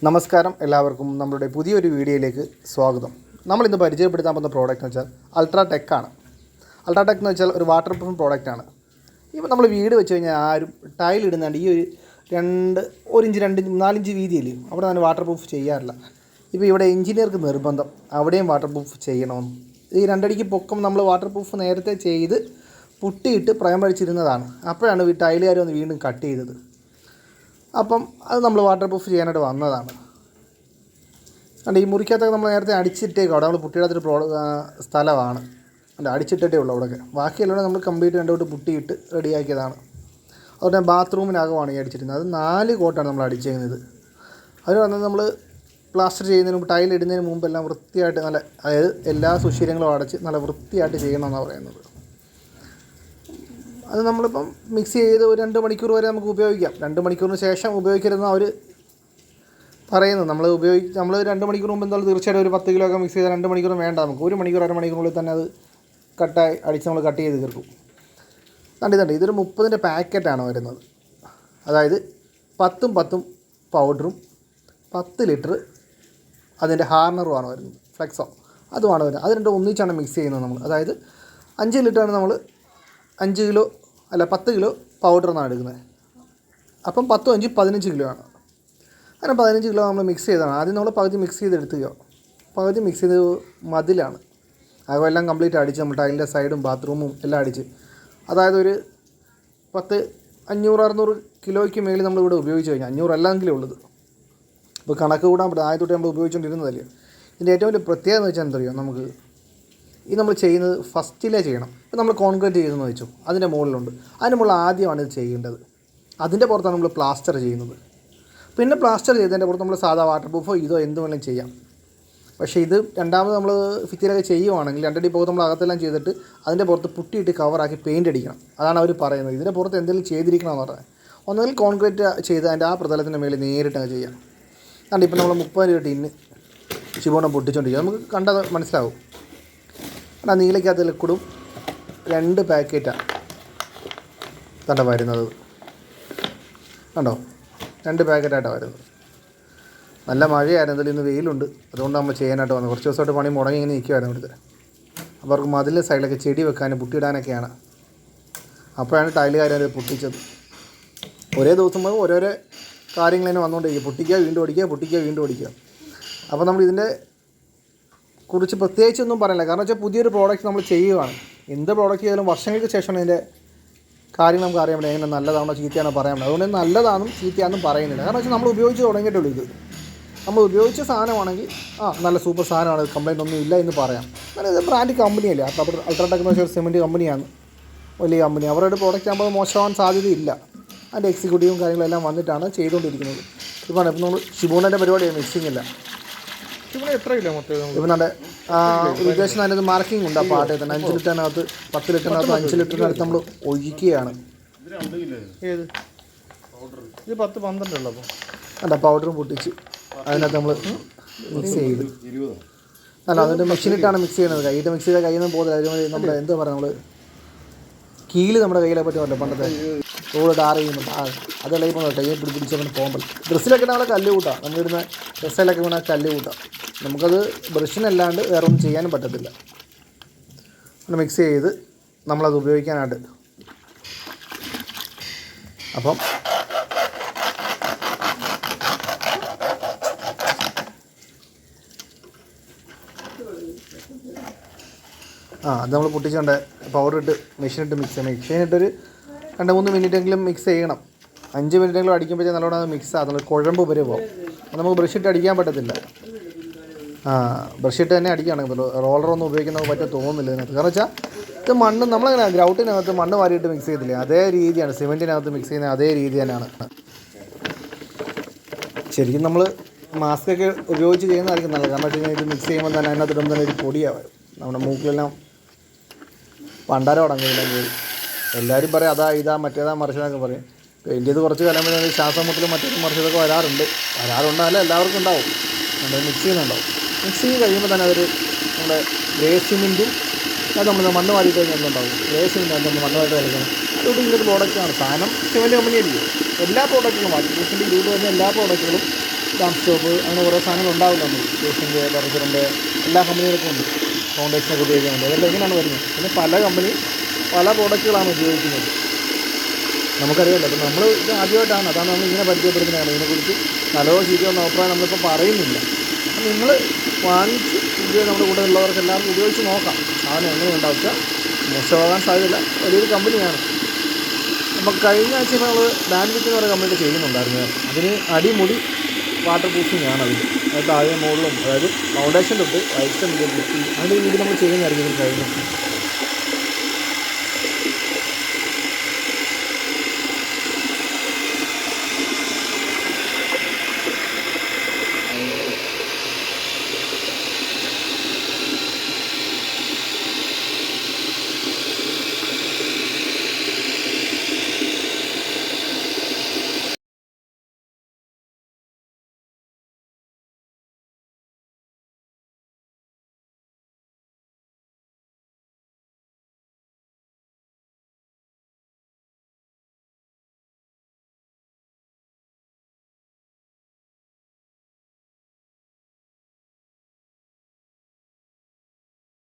നമസ്കാരം എല്ലാവർക്കും നമ്മുടെ പുതിയൊരു വീഡിയോയിലേക്ക് സ്വാഗതം. നമ്മളിന്ന് പരിചയപ്പെടുത്താൻ പോകുന്ന പ്രോഡക്റ്റ് എന്ന് വെച്ചാൽ അൾട്രാടെക് ആണ്. അൾട്രാടെക് എന്ന് വെച്ചാൽ ഒരു വാട്ടർ പ്രൂഫ് പ്രോഡക്റ്റാണ്. ഇപ്പോൾ നമ്മൾ വീട് വെച്ച് കഴിഞ്ഞാൽ ആരും ടൈൽ ഇടുന്നുണ്ട് ഈ ഒരു 1 ഇഞ്ച് 2 ഇഞ്ച് 4 ഇഞ്ച് വീതിയില്ലേ അവിടെ തന്നെ വാട്ടർ പ്രൂഫ് ചെയ്യാറില്ല. ഇപ്പോൾ ഇവിടെ എഞ്ചിനീയർക്ക് നിർബന്ധം അവിടെയും വാട്ടർ പ്രൂഫ് ചെയ്യണമെന്ന്. ഈ 2 അടിക്ക് പൊക്കം നമ്മൾ വാട്ടർ പ്രൂഫ് നേരത്തെ ചെയ്ത് പുട്ടിയിട്ട് പ്രയം പഴിച്ചിരുന്നതാണ്. അപ്പോഴാണ് ഈ ടൈലുകാർ വന്ന് വീണ്ടും കട്ട് ചെയ്തത്. അപ്പം അത് നമ്മൾ വാട്ടർ പ്രൂഫ് ചെയ്യാനായിട്ട് വന്നതാണ്. അല്ല ഈ മുറിക്കകത്തൊക്കെ നമ്മൾ നേരത്തെ അടിച്ചിട്ടേക്കും. അവിടെ നമ്മൾ പുട്ടിയിടാത്തൊരു സ്ഥലമാണ്. അല്ല അടിച്ചിട്ടേ ഉള്ളൂ അവിടെയൊക്കെ. ബാക്കിയെല്ലാം നമ്മൾ കംപ്ലീറ്റ് രണ്ടോട്ട് പുട്ടിയിട്ട് റെഡിയാക്കിയതാണ്. അതുപോലെ ബാത്റൂമിനകമാണ് ഈ അടിച്ചിരുന്നത്. അത് 4 കോട്ടാണ് നമ്മൾ അടിച്ചേക്കുന്നത്. അതിന് പറഞ്ഞത് നമ്മൾ പ്ലാസ്റ്റർ ചെയ്യുന്നതിന് മുമ്പ് ടൈൽ ഇടുന്നതിന് മുമ്പ് എല്ലാം വൃത്തിയായിട്ട് അതായത് എല്ലാ സുഷിരങ്ങളും അടച്ച് നല്ല വൃത്തിയായിട്ട് ചെയ്യണമെന്നാണ് പറയുന്നത്. അത് നമ്മളിപ്പം മിക്സ് ചെയ്ത് ഒരു 2 മണിക്കൂർ വരെ നമുക്ക് ഉപയോഗിക്കാം. 2 മണിക്കൂറിന് ശേഷം ഉപയോഗിക്കരുതെന്ന് അവർ പറയുന്നത്. നമ്മൾ 2 മണിക്കൂർ മുമ്പ് എന്തായാലും തീർച്ചയായിട്ടും ഒരു 10 കിലോ ഒക്കെ മിക്സ് ചെയ്താൽ 2 മണിക്കൂർ വേണ്ട. നമുക്ക് 1 മണിക്കൂർ അരമണിക്കൂറിനുള്ളിൽ തന്നെ അത് അടിച്ച് നമ്മൾ കട്ട് ചെയ്ത് തീർക്കും. കണ്ടിട്ടുണ്ട് ഇതൊരു 30ൻ്റെ പാക്കറ്റാണ് വരുന്നത്. അതായത് 10 പൗഡറും 10 ലിറ്റർ അതിൻ്റെ ഹാർണറുമാണ് വരുന്നത്. ഫ്ലെക്സോ അതുമാണ് വരുന്നത്. അത് രണ്ടും ഒന്നിച്ചാണ് മിക്സ് ചെയ്യുന്നത് നമ്മൾ. അതായത് 5 ലിറ്ററാണ് നമ്മൾ 10 കിലോ പൗഡർ എന്നാണ് എടുക്കുന്നത്. അപ്പം 10 5 15 കിലോ ആണ്. അങ്ങനെ 15 കിലോ നമ്മൾ മിക്സ് ചെയ്തതാണ്. ആദ്യം നമ്മൾ പകുതി മിക്സ് ചെയ്തെടുത്തുകയോ പകുതി മിക്സ് ചെയ്ത് മതിലാണ് അതുപോലെ എല്ലാം കംപ്ലീറ്റ് അടിച്ച് നമ്മൾ ടൈലിൻ്റെ സൈഡും ബാത്റൂമും എല്ലാം അടിച്ച് അതായത് ഒരു 500-600 കിലോയ്ക്ക് മേളിൽ നമ്മളിവിടെ ഉപയോഗിച്ച് കഴിഞ്ഞാൽ 500 അല്ലെങ്കിലും ഉള്ളത്. ഇപ്പോൾ കണക്ക് കൂടാൻ പറ്റും. ആദ്യത്തൊട്ട് നമ്മൾ ഉപയോഗിച്ചുകൊണ്ടിരുന്നതല്ലേ. ഇതിൻ്റെ ഏറ്റവും വലിയ പ്രത്യേകത എന്ന് വെച്ചാൽ എന്തറിയോ, നമുക്ക് ഇത് നമ്മൾ ചെയ്യുന്നത് ഫസ്റ്റിലേ ചെയ്യണം. ഇപ്പോൾ നമ്മൾ കോൺക്രീറ്റ് ചെയ്തെന്ന് വെച്ചു അതിൻ്റെ മുകളിലുണ്ട്. അതിന് മുകളിൽ ആദ്യമാണ് ഇത് ചെയ്യേണ്ടത്. അതിൻ്റെ പുറത്താണ് നമ്മൾ പ്ലാസ്റ്റർ ചെയ്യുന്നത്. പിന്നെ പ്ലാസ്റ്റർ ചെയ്തതിൻ്റെ പുറത്ത് നമ്മൾ സാധാ വാട്ടർ പ്രൂഫോ ഇതോ എന്ത് വേണമെങ്കിലും ചെയ്യാം. പക്ഷേ ഇത് രണ്ടാമത് നമ്മൾ ഭിത്തിയിലൊക്കെ ചെയ്യുവാണെങ്കിൽ 2 അടി പുറത്ത് നമ്മൾ അകത്തെല്ലാം ചെയ്തിട്ട് അതിൻ്റെ പുറത്ത് പുട്ടിയിട്ട് കവറാക്കി പെയിൻ്റ് അടിക്കണം. അതാണ് അവർ പറയുന്നത്. ഇതിൻ്റെ പുറത്ത് എന്തെങ്കിലും ചെയ്തിരിക്കണമെന്ന് പറഞ്ഞാൽ ഒന്നുകിൽ കോൺക്രീറ്റ് ചെയ്ത് അതിൻ്റെ ആ പ്രതലത്തിൻ്റെ മേളിൽ നേരിട്ട് അങ്ങ് ചെയ്യാം. കാരണം ഇപ്പോൾ നമ്മൾ 30 രൂപ ടിന്ന് ശിവോണം പൊട്ടിച്ചുകൊണ്ടിരിക്കുക. നമുക്ക് കണ്ടത് മനസ്സിലാവും. ആ നീലയ്ക്കകത്ത് ലിക്വിഡും 2 പാക്കറ്റാണ് തന്നെ വരുന്നത്. കണ്ടോ 2 പാക്കറ്റായിട്ടാണ് വരുന്നത്. നല്ല മഴയായിരുന്നു. ഇന്ന് വെയിലുണ്ട്. അതുകൊണ്ട് നമ്മൾ ചെയ്യാനായിട്ട് വന്നത്. കുറച്ച് ദിവസമായിട്ട് പണി മുടങ്ങി ഇങ്ങനെ നിൽക്കുമായിരുന്നു ഇവിടുത്തെ. അപ്പോൾ അവർക്ക് മതിലിൻ്റെ സൈഡിലൊക്കെ ചെടി വെക്കാനും പുട്ടിയിടാനൊക്കെയാണ്. അപ്പോഴാണ് ടൈലുകാരത് പൊട്ടിച്ചത്. ഒരേ ദിവസം ഓരോരോ കാര്യങ്ങൾ തന്നെ വന്നുകൊണ്ടിരിക്കും. പൊട്ടിക്കുക വീണ്ടും അടിക്കുക. അപ്പോൾ നമ്മൾ ഇതിൻ്റെ കുറിച്ച് പ്രത്യേകിച്ചൊന്നും പറയില്ല. കാരണം വെച്ചാൽ പുതിയൊരു പ്രോഡക്റ്റ് നമ്മൾ ചെയ്യുകയാണ്. എന്ത് പ്രോഡക്റ്റ് ചെയ്താലും വർഷങ്ങൾക്ക് ശേഷമാണ് ഇതിൻ്റെ കാര്യങ്ങൾ നമുക്ക് അറിയാൻ പറ്റും. എങ്ങനെ നല്ലതാണോ ചീത്തയാണോ പറയാൻ പറ്റും. അതുകൊണ്ട് നല്ലതാണെന്നും ചീത്തയാണെന്നും പറയുന്നില്ല. കാരണം വെച്ചാൽ നമ്മൾ ഉപയോഗിച്ച് തുടങ്ങിയിട്ടുള്ളൂ. ഇത് നമ്മൾ ഉപയോഗിച്ച സാധനമാണെങ്കിൽ നല്ല സൂപ്പർ സാധനമാണ്, കംപ്ലയിൻ്റ് ഒന്നും ഇല്ല എന്ന് പറയാം. കാരണം ഇത് ബ്രാൻഡ് കമ്പനിയല്ലേ. അൾട്രാടെക് എന്ന് വെച്ചാൽ ഒരു സിമെൻറ്റ് കമ്പനിയാണ്, വലിയ കമ്പനി. അവരുടെ പ്രോഡക്റ്റ് ആകുമ്പോൾ മോശമാവാൻ സാധ്യതയില്ല. അതിൻ്റെ എക്സിക്യൂട്ടീവും കാര്യങ്ങളെല്ലാം വന്നിട്ടാണ് ചെയ്തുകൊണ്ടിരിക്കുന്നത്. ഇപ്പോൾ നമ്മൾ ഷിബൂണിൻ്റെ പരിപാടിയാണ്, മിക്സിംഗ് ഇല്ല. എത്ര കിലോ മൊത്തം ഇപ്പം നമ്മുടെ ഉദ്ദേശം അതിനകത്ത് മാർക്കിംഗ് ഉണ്ട്. ആ പാട്ടയിൽ തന്നെ 5 ലിറ്ററിനകത്ത് 10 ലിറ്ററിനകത്ത് 5 ലിറ്ററിനകത്ത് നമ്മൾ ഒഴിക്കുകയാണ്. ഏത് ഇത് 10-12 ഉള്ളൂ. അപ്പോൾ അല്ല പൗഡറും പൊട്ടിച്ച് അതിനകത്ത് നമ്മൾ മിക്സ് ചെയ്ത് അതിൻ്റെ മെഷീനിട്ടാണ് മിക്സ് ചെയ്യുന്നത്. കൈയിട്ട് മിക്സ് ചെയ്താൽ കയ്യിൽ നിന്ന് പോകുന്നത്. നമ്മുടെ എന്താ പറയുക, നമ്മൾ കീല് നമ്മുടെ കയ്യിലെ പറ്റുമല്ലോ പണ്ടത്തെ റോഡ് ടാർ ചെയ്യുമ്പോൾ അതെല്ലാം ഇപ്പോൾ കയ്യെ പിടിച്ചങ്ങനെ പോകുമ്പോൾ ഡ്രസ്സിലൊക്കെ നമ്മളെ കല്ല് കൂട്ടാം. നമ്മളിടുന്ന ഡ്രസ്സിലൊക്കെ വേണം കല്ല് കൂട്ടാം. നമുക്കത് ബ്രഷിനല്ലാണ്ട് വേറെ ഒന്നും ചെയ്യാനും പറ്റത്തില്ല. മിക്സ് ചെയ്ത് നമ്മളത് ഉപയോഗിക്കാനായിട്ട് അപ്പം അത് നമ്മൾ പൊട്ടിച്ചുകൊണ്ട് പൗഡർ ഇട്ട് മെഷീനിട്ട് മിക്സ് ചെയ്യണം. മെഷീനിട്ടൊരു 2-3 മിനിറ്റെങ്കിലും മിക്സ് ചെയ്യണം. 5 മിനിറ്റെങ്കിലും അടിക്കുമ്പോഴേ നല്ലോണം അത് മിക്സ് ആകുന്നത്. കുഴമ്പ് വരെ പോകും. നമുക്ക് ബ്രഷിട്ട് അടിക്കാൻ പറ്റത്തില്ല. ബ്രഷിട്ട് തന്നെ അടിക്കുകയാണെങ്കിൽ റോളറൊന്നും ഉപയോഗിക്കുന്നത് പറ്റാൻ തോന്നുന്നില്ല ഇതിനകത്ത്. കാരണം വെച്ചാൽ ഇത് മണ്ണ് നമ്മളങ്ങനെ ഗ്രൗട്ടിനകത്ത് മണ്ണ് വാരിയിട്ട് മിക്സ് ചെയ്തില്ലേ, അതേ രീതിയാണ് സിമെൻറ്റിനകത്ത് മിക്സ് ചെയ്യുന്നത്. അതേ രീതി തന്നെയാണ്. ശരിക്കും നമ്മൾ മാസ്കൊക്കെ ഉപയോഗിച്ച് ചെയ്യുന്നതായിരിക്കും നല്ലത്. കാരണം വെച്ച് കഴിഞ്ഞാൽ ഇത് മിക്സ് ചെയ്യുമ്പോൾ തന്നെ അതിനകത്ത് ഇടുമ്പോൾ തന്നെ ഒരു പൊടിയാവും. നമ്മുടെ മൂക്കിലെല്ലാം പണ്ടാരം അടങ്ങില്ല. എല്ലാവരും പറയും അതാ ഇതാ മറ്റേതാ മറിച്ചതൊക്കെ പറയും. എൻ്റെ ഇത് കുറച്ച് കാലം കഴിഞ്ഞാൽ ശ്വാസം മുട്ടലും മറ്റേതും മറിച്ചതൊക്കെ വരാറുണ്ട്. അല്ല എല്ലാവർക്കും ഉണ്ടാവും. നമ്മൾ മിക്സ് ചെയ്യുന്നുണ്ടാവും. മിക്സ് ചെയ്ത് കഴിയുമ്പോൾ തന്നെ അതൊരു നമ്മുടെ ഗ്രേ സിമെൻറ്റും അത് നമ്മൾ മണ്ണ് വാരിയിട്ട് കഴിഞ്ഞാലുണ്ടാവും. ഗ്രേ സിമെൻറ്റ് നമ്മൾ മണ്ണ് വാരിയിട്ട് കളിക്കണം. അതുകൊണ്ട് ഇങ്ങനൊരു പ്രോഡക്റ്റാണ്. സാധനം സിമെൻറ്റ് കമ്പനിയായിരിക്കും. എല്ലാ പ്രോഡക്റ്റുകളും വാട്ടർ പ്രൂഫിൻ്റെ ഇതിൽ വരുന്ന എല്ലാ പ്രോഡക്റ്റുകളും ഡാം സ്റ്റോപ്പ് അങ്ങനെ കുറേ സാധനങ്ങൾ ഉണ്ടാവില്ല നമ്മൾ ഏഷ്യൻ്റെ ബർഗറിൻ്റെ എല്ലാ കമ്പനികൾക്കും ഉണ്ട് ഫൗണ്ടേഷനൊക്കെ ഉപയോഗിക്കുന്നുണ്ട്. അതെല്ലാം ഇങ്ങനെയാണ് വരുന്നത്. പിന്നെ പല കമ്പനി പല പ്രോഡക്റ്റുകളാണ് ഉപയോഗിക്കുന്നത്. നമുക്കറിയാമല്ലോ. അപ്പോൾ നമ്മൾ ഇത് ആദ്യമായിട്ടാണ്, അതാണ് നമ്മൾ ഇങ്ങനെ പരിചയപ്പെടുത്തുന്നതാണ്. ഇതിനെക്കുറിച്ച് നല്ലതോ ചീത്തയോ എന്ന അഭിപ്രായം നമ്മളിപ്പോൾ പറയുന്നില്ല. അപ്പം നിങ്ങൾ വാങ്ങിച്ച് ഉപയോഗിച്ച് നമ്മുടെ കൂടെ ഉള്ളവർക്ക് എല്ലാവർക്കും ഉപയോഗിച്ച് നോക്കാം. സാധനം എങ്ങനെ ഉണ്ടാവുക, മോശമാകാൻ സാധ്യതയില്ല. വലിയൊരു കമ്പനിയാണ്. നമുക്ക് കഴിഞ്ഞ ആഴ്ച നമ്മൾ ബാൻഡ്വിച്ച് എന്ന് പറയുന്ന കമ്പനിയിൽ ചെയ്യുന്നുണ്ടായിരുന്നു. അതിന് അടിമുടി വാട്ടർ പ്രൂഫിംഗ് ആണ് അതിൽ. അത് താഴെ മുകളിലും, അതായത് ഫൗണ്ടേഷൻ തൊട്ട് വൈറ്റ് പുട്ടി അതിൻ്റെ രീതിയിൽ നമ്മൾ ചെയ്യുന്നതായിരിക്കും ഇതിന് കഴിഞ്ഞു.